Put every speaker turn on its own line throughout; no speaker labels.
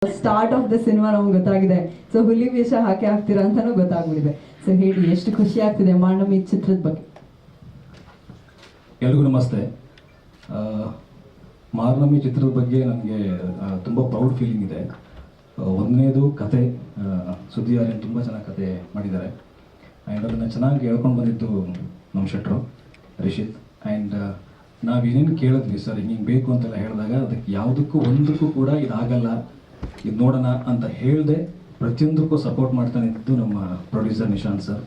Start of the cinema ನಮ್ಗೆ ಗೊತ್ತಾಗಿದೆ. So ಹುಲಿ ವೇಷ ಹಾಕಿ ಹಾಕ್ತೀರಾ ಅಂತಾನೂ ಗೊತ್ತಾಗ್ಬಿಟ್ಟಿದೆ. ಸೊ ಹೇಳಿ, ಎಷ್ಟು ಖುಷಿ ಆಗ್ತಿದೆ ಮಾನವಿ ಚಿತ್ರದ ಬಗ್ಗೆ?
ಎಲ್ರಿಗೂ ನಮಸ್ತೆ. ಮಾರ್ನಮಿ ಚಿತ್ರದ ಬಗ್ಗೆ ನನಗೆ ತುಂಬ ಪ್ರೌಡ್ ಫೀಲಿಂಗ್ ಇದೆ. ಒಂದನೇದು ಕತೆ, ಸುದ್ದಿಯಲ್ಲಿ ತುಂಬ ಚೆನ್ನಾಗಿ ಕತೆ ಮಾಡಿದ್ದಾರೆ. ಆ್ಯಂಡ್ ಅದನ್ನು ಚೆನ್ನಾಗಿ ಹೇಳ್ಕೊಂಡು ಬಂದಿದ್ದು ನಮ್ಮ ಶೆಟ್ರು ರಿಷಿತ್. ಆ್ಯಂಡ್ ನಾವೇನೇನು ಕೇಳಿದ್ವಿ ಸರ್ ಹಿಂಗೆ ಬೇಕು ಅಂತೆಲ್ಲ ಹೇಳಿದಾಗ ಅದಕ್ಕೆ ಯಾವುದಕ್ಕೂ ಒಂದಕ್ಕೂ ಕೂಡ ಇದಾಗಲ್ಲ, ಇದು ನೋಡೋಣ ಅಂತ ಹೇಳಿದೆ ಪ್ರತಿಯೊಂದಕ್ಕೂ ಸಪೋರ್ಟ್ ಮಾಡ್ತಾನೆ ಇದ್ದು ನಮ್ಮ ಪ್ರೊಡ್ಯೂಸರ್ ನಿಶಾಂತ್ ಸರ್.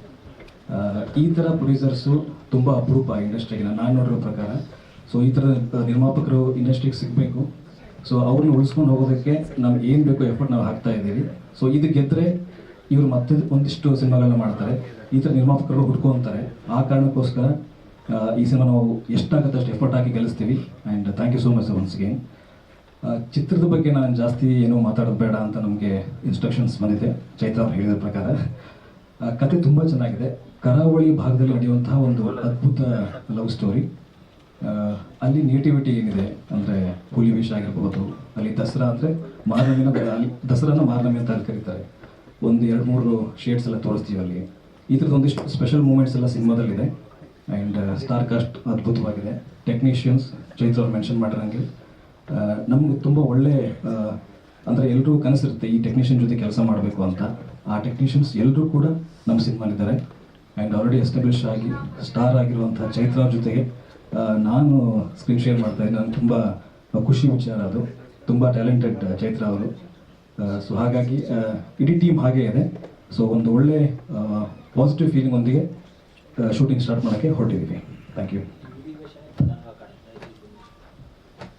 ಈ ಥರ ಪ್ರೊಡ್ಯೂಸರ್ಸು ತುಂಬ ಅಪರೂಪ ಇಂಡಸ್ಟ್ರಿಗೆ, ನಾನು ನೋಡಿರೋ ಪ್ರಕಾರ. ಸೊ ಈ ಥರ ನಿರ್ಮಾಪಕರು ಇಂಡಸ್ಟ್ರಿಗೆ ಸಿಗಬೇಕು. ಸೊ ಅವ್ರನ್ನ ಉಳಿಸ್ಕೊಂಡು ಹೋಗೋದಕ್ಕೆ ನಮ್ಗೆ ಏನು ಬೇಕೋ ಎಫರ್ಟ್ ನಾವು ಹಾಕ್ತಾ ಇದ್ದೀವಿ. ಸೊ ಇದು ಗೆದ್ದರೆ ಇವರು ಮತ್ತೆ ಒಂದಿಷ್ಟು ಸಿನಿಮಾಗಳನ್ನ ಮಾಡ್ತಾರೆ, ಈ ಥರ ನಿರ್ಮಾಪಕರು ಹುಡ್ಕೊತಾರೆ. ಆ ಕಾರಣಕ್ಕೋಸ್ಕರ ಈ ಸಿನಿಮಾ ನಾವು ಎಷ್ಟಾಗುತ್ತೆ ಅಷ್ಟು ಎಫರ್ಟ್ ಹಾಕಿ ಗೆಲ್ಲಿಸ್ತೀವಿ. And thank you so much once again. ಚಿತ್ರದ ಬಗ್ಗೆ ನಾನು ಜಾಸ್ತಿ ಏನೂ ಮಾತಾಡೋದು ಬೇಡ ಅಂತ ನಮಗೆ ಇನ್ಸ್ಟ್ರಕ್ಷನ್ಸ್ ಬಂದಿದೆ ಚೈತ್ರ ಅವ್ರು ಹೇಳಿದ ಪ್ರಕಾರ. ಕತೆ ತುಂಬ ಚೆನ್ನಾಗಿದೆ. ಕರಾವಳಿ ಭಾಗದಲ್ಲಿ ನಡೆಯುವಂತಹ ಒಂದು ಅದ್ಭುತ ಲವ್ ಸ್ಟೋರಿ. ಅಲ್ಲಿ ನೇಟಿವಿಟಿ ಏನಿದೆ ಅಂದರೆ ಹುಲಿ ವೇಷ ಆಗಿರ್ಬೋದು, ಅಲ್ಲಿ ದಸರಾ ಅಂದರೆ ಮಾರ್ನಮಿನ, ದಸರಾನ ಮಾರ್ನಮಿ ಅಂತ ಅಲ್ಲಿ ಕರೀತಾರೆ. ಒಂದು 2-3 ಶೇಡ್ಸ್ ಎಲ್ಲ ತೋರಿಸ್ತೀವಿ ಅಲ್ಲಿ. ಈ ಥರದ್ದು ಒಂದಿಷ್ಟು ಸ್ಪೆಷಲ್ ಮೂಮೆಂಟ್ಸ್ ಎಲ್ಲ ಸಿನಿಮಾದಲ್ಲಿದೆ. ಆ್ಯಂಡ್ ಸ್ಟಾರ್ ಕಾಸ್ಟ್ ಅದ್ಭುತವಾಗಿದೆ. ಟೆಕ್ನಿಷಿಯನ್ಸ್ ಚೈತ್ರ ಅವ್ರು ಮೆನ್ಷನ್ ಮಾಡಿರಂಗೆ ನಮಗೆ ತುಂಬ ಒಳ್ಳೆ, ಅಂದರೆ ಎಲ್ಲರೂ ಕನಸಿರುತ್ತೆ ಈ ಟೆಕ್ನಿಷಿಯನ್ ಜೊತೆ ಕೆಲಸ ಮಾಡಬೇಕು ಅಂತ. ಆ ಟೆಕ್ನಿಷಿಯನ್ಸ್ ಎಲ್ಲರೂ ಕೂಡ ನಮ್ಮ ಸಿನಿಮಾಲಿದ್ದಾರೆ. ಆ್ಯಂಡ್ ಆಲ್ರೆಡಿ ಎಸ್ಟಾಬ್ಲಿಷ್ ಆಗಿ ಸ್ಟಾರ್ ಆಗಿರುವಂಥ ಚೈತ್ರ ಅವ್ರ ಜೊತೆಗೆ ನಾನು ಸ್ಕ್ರೀನ್ ಶೇರ್ ಮಾಡ್ತಾಯಿದ್ದೀನಿ. ನನಗೆ ತುಂಬ ಖುಷಿ ವಿಚಾರ ಅದು. ತುಂಬ ಟ್ಯಾಲೆಂಟೆಡ್ ಚೈತ್ರ ಅವರು. ಸೊ ಹಾಗಾಗಿ ಇಡೀ ಟೀಮ್ ಹಾಗೇ ಇದೆ. ಸೊ ಒಂದು ಒಳ್ಳೆ ಪಾಸಿಟಿವ್ ಫೀಲಿಂಗ್ ಒಂದಿಗೆ ಶೂಟಿಂಗ್ ಸ್ಟಾರ್ಟ್ ಮಾಡೋಕ್ಕೆ ಹೊರಟಿದ್ದೀವಿ. Thank you.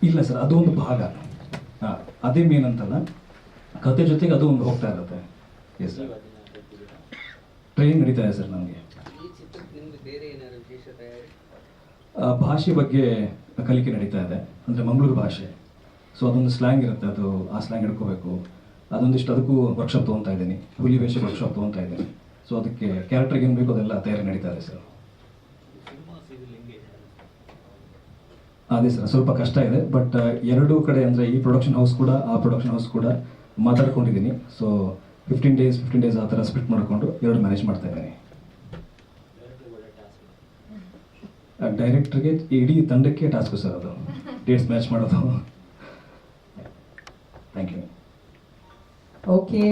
ಇಲ್ಲ ಸರ್, ಅದು ಒಂದು ಭಾಗ, ಅದೇ ಮೇನ್ ಅಂತಲ್ಲ, ಕತೆ ಜೊತೆಗೆ ಅದು ಒಂದು ಹೋಗ್ತಾ ಇರುತ್ತೆ. ಎಸ್ ಸರ್, ಟ್ರೈನ್ ನಡೀತಾ ಇದೆ ಸರ್ ನಮಗೆ. ಭಾಷೆ ಬಗ್ಗೆ ಕಲಿಕೆ ನಡೀತಾ ಇದೆ, ಅಂದರೆ ಮಂಗಳೂರು ಭಾಷೆ. ಸೊ ಅದೊಂದು ಸ್ಲ್ಯಾಂಗ್ ಇರುತ್ತೆ, ಅದು ಆ ಸ್ಲ್ಯಾಂಗ್ ಹಿಡ್ಕೋಬೇಕು. ಅದೊಂದಿಷ್ಟು ಅದಕ್ಕೂ ವರ್ಕ್ಶಾಪ್ ತೊಗೊತಾ ಇದ್ದೀನಿ, ಹುಲಿ ವೇಷ ವರ್ಕ್ಶಾಪ್ ತೊಗೊತಾ ಇದ್ದೀನಿ. ಸೊ ಅದಕ್ಕೆ ಕ್ಯಾರೆಕ್ಟರ್ಗೆ ಏನು ಬೇಕು ಅದೆಲ್ಲ ತಯಾರಿ ನಡೀತಾ ಇದೆ ಸರ್. ಅದೇ ಸರ್, ಸ್ವಲ್ಪ ಕಷ್ಟ ಇದೆ. ಬಟ್ ಎರಡೂ ಕಡೆ ಅಂದರೆ ಈ ಪ್ರೊಡಕ್ಷನ್ ಹೌಸ್ ಕೂಡ ಆ ಪ್ರೊಡಕ್ಷನ್ ಹೌಸ್ ಕೂಡ ಮಾತಾಡ್ಕೊಂಡಿದ್ದೀನಿ. ಸೊ 15 ಡೇಸ್ ಆ ಥರ ಸ್ಪ್ಲಿಟ್ ಮಾಡಿಕೊಂಡು ಎರಡು ಮ್ಯಾನೇಜ್ ಮಾಡ್ತಾ ಇದ್ದೀನಿ. ಡೈರೆಕ್ಟ್ರಿಗೆ ಇಡೀ ತಂಡಕ್ಕೆ ಟಾಸ್ಕು ಸರ್ ಅದು, ಡೇಟ್ಸ್ ಮ್ಯಾಚ್ ಮಾಡೋದು. Thank you.
ಓಕೆ.